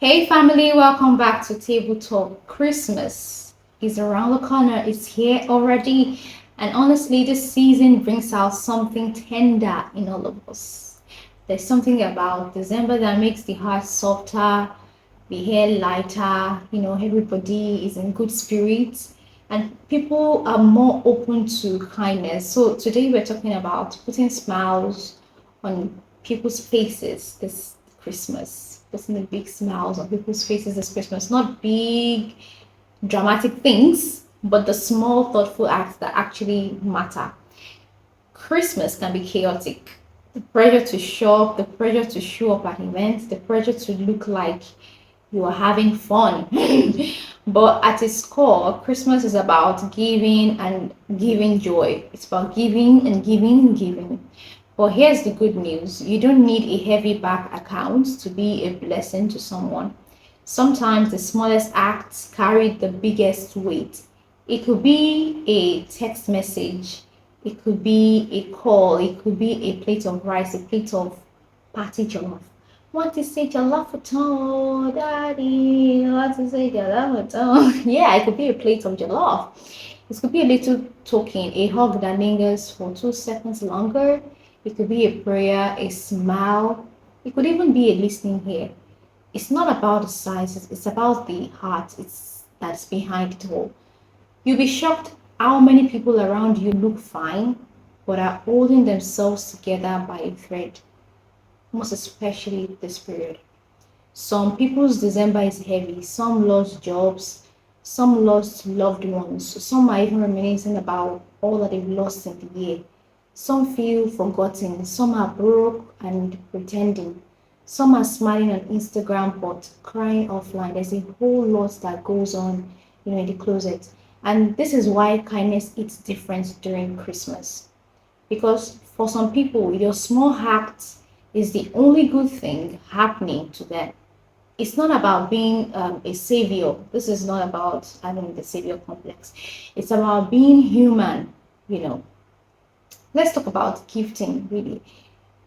Hey family, welcome back to Table Talk. Christmas is around the corner, it's here already, and honestly, this season brings out something tender in all of us. There's something about December that makes the heart softer, the hair lighter, everybody is in good spirits, and people are more open to kindness. So, today we're talking about putting smiles on people's faces this Christmas, putting the big smiles on people's faces this Christmas. Not big, dramatic things, but the small, thoughtful acts that actually matter. Christmas can be chaotic. The pressure to shop, the pressure to show up at events, the pressure to look like you are having fun. But at its core, Christmas is about giving and giving joy. It's about giving and giving and giving. But here's the good news, you don't need a heavy bank account to be a blessing to someone. Sometimes the smallest acts carry the biggest weight. It could be a text message, it could be a call, it could be a plate of rice, a plate of party jollof. Want to say jollof at all, daddy? Want to say jollof at all? Yeah, it could be a plate of jollof. It could be a little token, a hug that lingers for 2 seconds longer. It could be a prayer, a smile. It could even be a listening ear. It's not about the size, it's about the heart it's that's behind it all. You'll be shocked how many people around you look fine but are holding themselves together by a thread, most especially this period. Some people's December is heavy, some lost jobs, some lost loved ones, some are even reminiscing about all that they've lost in the year. Some feel forgotten, some are broke and pretending, some are smiling on Instagram but crying offline. There's a whole lot that goes on, in the closet. And this is why kindness hits different during Christmas. Because for some people, your small act is the only good thing happening to them. It's not about being a savior. This is not about having the savior complex. It's about being human, you know. Let's talk about gifting, really.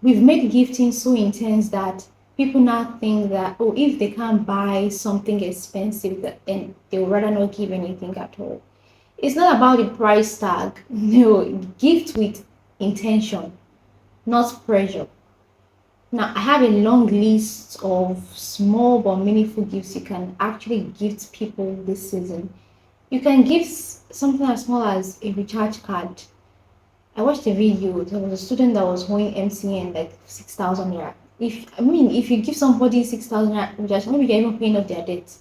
We've made gifting so intense that people now think that, oh, if they can't buy something expensive, then they would rather not give anything at all. It's not about the price tag. No, gift with intention, not pressure. Now, I have a long list of small but meaningful gifts you can actually gift people this season. You can give something as small as a recharge card. I watched a video. There was a student that was owing MCN like 6,000 naira. If you give somebody 6,000 naira recharge, maybe you're even paying off their debt.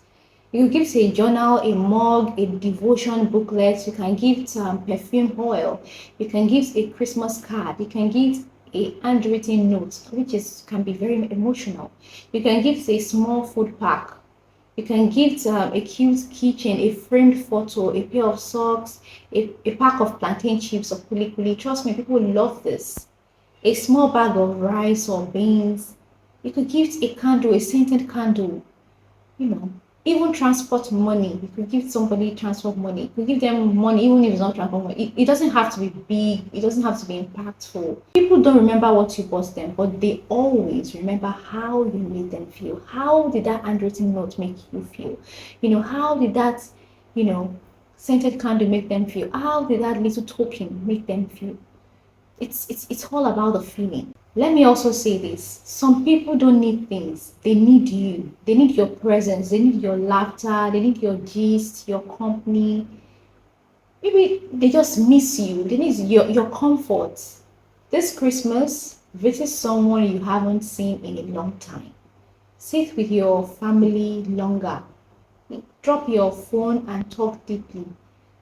You can give a journal, a mug, a devotion booklet. You can give perfume oil. You can give a Christmas card. You can give a handwritten note, which is can be very emotional. You can give a small food pack. You can give a cute keychain, a framed photo, a pair of socks, a pack of plantain chips or kuli kuli. Trust me, people love this. A small bag of rice or beans. You could give a candle, a scented candle, you know, even transport money. You could give somebody transport money. You could give them money, even if it's not transport money. It doesn't have to be big, it doesn't have to be impactful. People don't remember what you bought them, but they always remember how you made them feel. How did that handwritten note make you feel? How did that, you know, scented candle make them feel? How did that little token make them feel? It's all about the feeling. Let me also say this. Some people don't need things. They need you. They need your presence. They need your laughter. They need your gist, your company. Maybe they just miss you. They need your comfort. This Christmas, visit someone you haven't seen in a long time. Sit with your family longer. Drop your phone and talk deeply.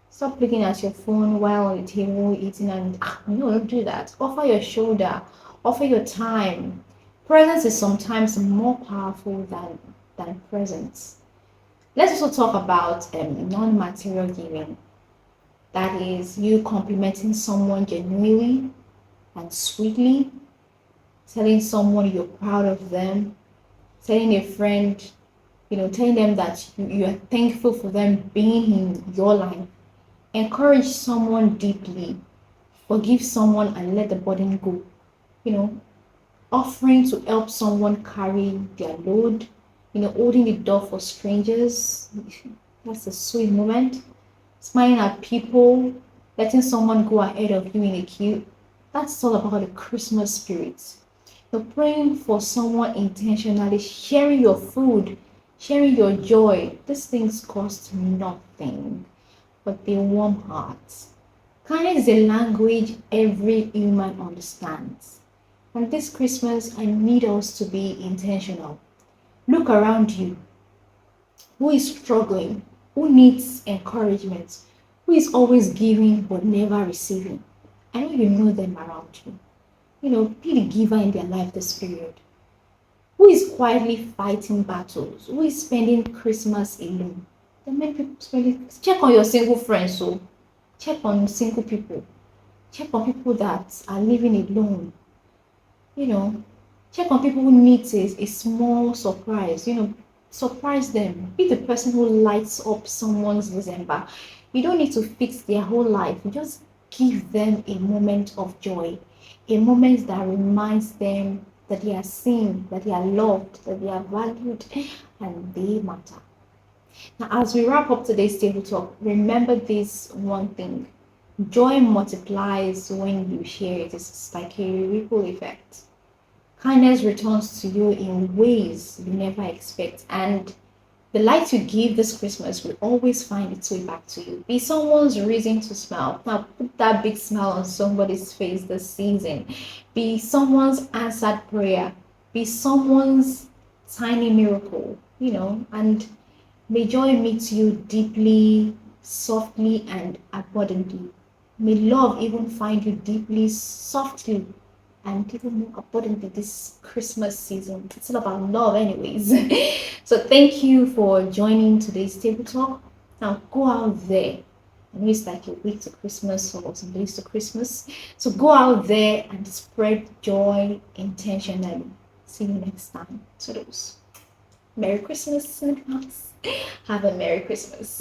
Stop looking at your phone while on the table eating and no, don't do that. Offer your shoulder, offer your time. Presence is sometimes more powerful than presence. Let's also talk about non-material giving. That is you complimenting someone genuinely and sweetly, telling someone you're proud of them, telling a friend, telling them that you are thankful for them being in your life. Encourage someone deeply, forgive someone and let the burden go. You know, offering to help someone carry their load, Holding the door for strangers. That's a sweet moment. Smiling at people, letting someone go ahead of you in a queue. That's all about the Christmas spirit. Praying for someone intentionally, sharing your food, sharing your joy. These things cost nothing, but they warm hearts. Kindness is a language every human understands. And this Christmas, I need us to be intentional. Look around you. Who is struggling? Who needs encouragement? Who is always giving but never receiving? I know you know them around you. Be the giver in their life this period. Who is quietly fighting battles? Who is spending Christmas alone? There are many people spending. Check on your single friends, so check on single people. Check on people that are living alone. You know, check on people who need a small surprise. Surprise them. Be the person who lights up someone's December. You don't need to fix their whole life. You just give them a moment of joy, a moment that reminds them that they are seen, that they are loved, that they are valued, and they matter. Now, as we wrap up today's table talk, remember this one thing: joy multiplies when you share it. It's like a ripple effect. Kindness returns to you in ways you never expect, and the light you give this Christmas will always find its way back to you. Be someone's reason to smile. Now, put that big smile on somebody's face this season. Be someone's answered prayer. Be someone's tiny miracle, and may joy meet you deeply, softly, and abundantly. May love even find you deeply, softly, and even more abundantly this Christmas season. It's all about love, anyways. So, thank you for joining today's table talk. Now, go out there. I know it's like a week to Christmas or some days to Christmas. So, go out there and spread joy intentionally. See you next time. So, those. Merry Christmas in advance. Have a Merry Christmas.